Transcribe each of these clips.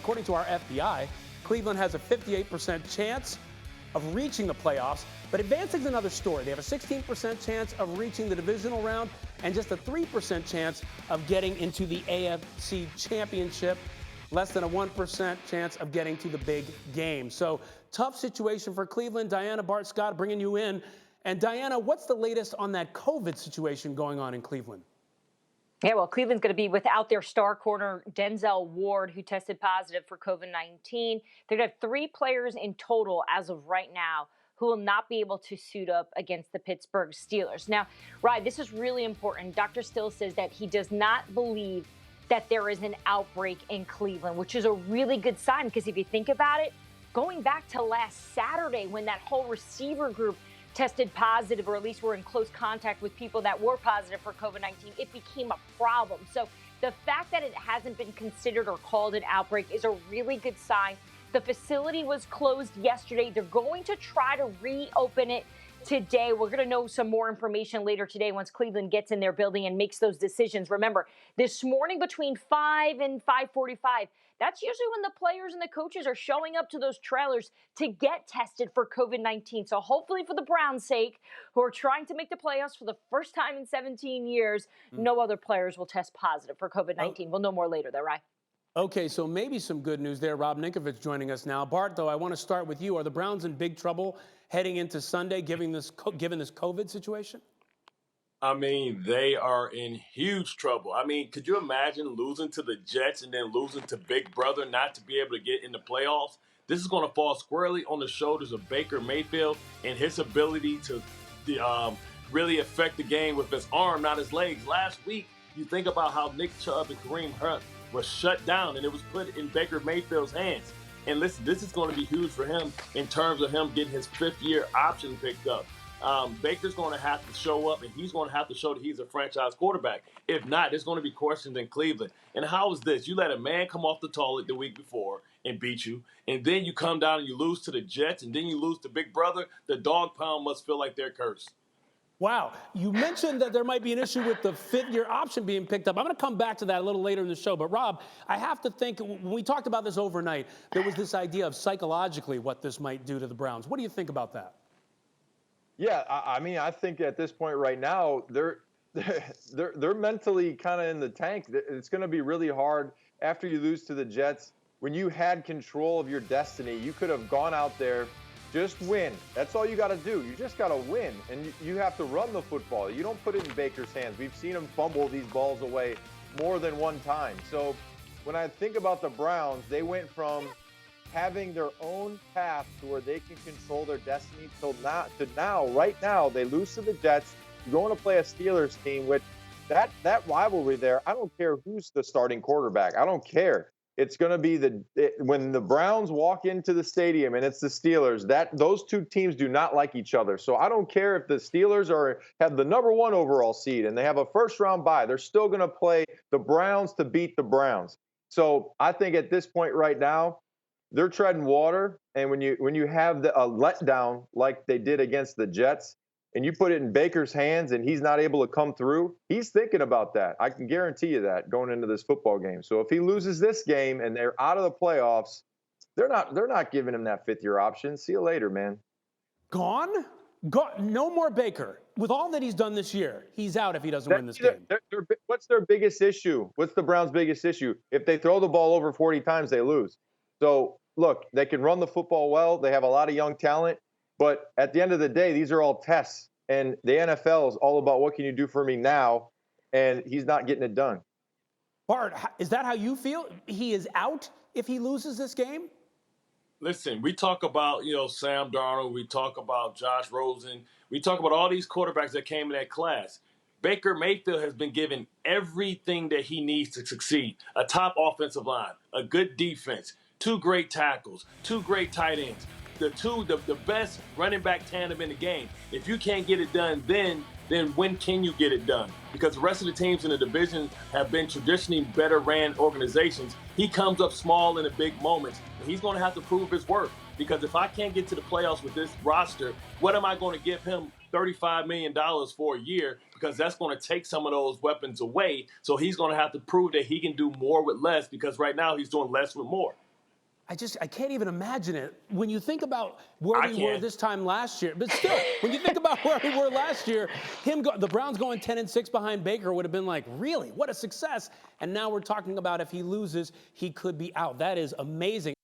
According to our FBI, Cleveland has a 58% chance of reaching the playoffs, but advancing is another story. They have a 16% chance of reaching the divisional round and just a 3% chance of getting into the AFC Championship, less than a 1% chance of getting to the big game. So tough situation for Cleveland. Dianna, Bart, Scott, bringing you in. And Dianna, what's the latest on that COVID situation going on in Cleveland? Yeah, well, Cleveland's going to be without their star corner, Denzel Ward, who tested positive for COVID-19. They're going to have 3 players in total as of right now who will not be able to suit up against the Pittsburgh Steelers. Now, Ryan, this is really important. Dr. Still says that he does not believe that there is an outbreak in Cleveland, which is a really good sign because if you think about it, going back to last Saturday when that whole receiver group tested positive, or at least were in close contact with people that were positive for COVID-19, it became a problem. So the fact that it hasn't been considered or called an outbreak is a really good sign. The facility was closed yesterday. They're going to try to reopen it today. We're going to know some more information later today once Cleveland gets in their building and makes those decisions. Remember, this morning between 5 and 5:45, that's usually when the players and the coaches are showing up to those trailers to get tested for COVID-19. So hopefully for the Browns' sake, who are trying to make the playoffs for the first time in 17 years, no other players will test positive for COVID-19. We'll know more later though, right? Okay, so maybe some good news there. Rob Ninkovich joining us now. Bart, though, I want to start with you. Are the Browns in big trouble heading into Sunday, given this COVID situation? I mean, they are in huge trouble. I mean, could you imagine losing to the Jets and then losing to Big Brother not to be able to get in the playoffs? This is going to fall squarely on the shoulders of Baker Mayfield and his ability to really affect the game with his arm, not his legs. Last week, you think about how Nick Chubb and Kareem Hunt was shut down, and it was put in Baker Mayfield's hands. And listen, this is going to be huge for him in terms of him getting his 5th-year option picked up. Baker's going to have to show up, and he's going to have to show that he's a franchise quarterback. If not, there's going to be questions in Cleveland. And how is this? You let a man come off the toilet the week before and beat you, and then you come down and you lose to the Jets, and then you lose to Big Brother. The dog pound must feel like they're cursed. Wow. You mentioned that there might be an issue with the 5th-year option being picked up. I'm going to come back to that a little later in the show. But, Rob, I have to think, when we talked about this overnight, there was this idea of psychologically what this might do to the Browns. What do you think about that? Yeah, I mean, I think at this point right now, they're mentally kind of in the tank. It's going to be really hard after you lose to the Jets. When you had control of your destiny, you could have gone out there, just win. That's all you got to do. You just got to win, and you have to run the football. You don't put it in Baker's hands. We've seen him fumble these balls away more than one time. So when I think about the Browns, they went from having their own path to where they can control their destiny right now, they lose to the Jets. You're going to play a Steelers team, which that rivalry there, I don't care who's the starting quarterback. I don't care. It's going to be when the Browns walk into the stadium and it's the Steelers, those two teams do not like each other. So I don't care if the Steelers have the #1 overall seed and they have a first-round bye. They're still going to play the Browns to beat the Browns. So I think at this point right now, they're treading water, and when you have a letdown like they did against the Jets, and you put it in Baker's hands and he's not able to come through, he's thinking about that. I can guarantee you that going into this football game. So if he loses this game and they're out of the playoffs, they're not giving him that 5th-year option. See you later, man. Gone? No more Baker. With all that he's done this year, he's out if he doesn't win this game. What's their biggest issue? What's the Browns' biggest issue? If they throw the ball over 40 times, they lose. So, look, they can run the football well. They have a lot of young talent. But at the end of the day, these are all tests. And the NFL is all about what can you do for me now, and he's not getting it done. Bart, is that how you feel? He is out if he loses this game? Listen, we talk about, Sam Darnold. We talk about Josh Rosen. We talk about all these quarterbacks that came in that class. Baker Mayfield has been given everything that he needs to succeed. A top offensive line, a good defense, 2 great tackles, 2 great tight ends, the best running back tandem in the game. If you can't get it done then when can you get it done? Because the rest of the teams in the division have been traditionally better ran organizations. He comes up small in the big moments, and he's going to have to prove his worth. Because if I can't get to the playoffs with this roster, what am I going to give him $35 million for a year? Because that's going to take some of those weapons away. So he's going to have to prove that he can do more with less, because right now he's doing less with more. I can't even imagine it. When you think about where we were this time last year, but still, when you think about where we were last year, the Browns going 10-6 behind Baker would have been like, really, what a success. And now we're talking about if he loses, he could be out. That is amazing.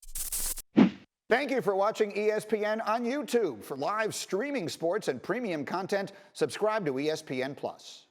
Thank you for watching ESPN on YouTube. For live streaming sports and premium content, subscribe to ESPN+.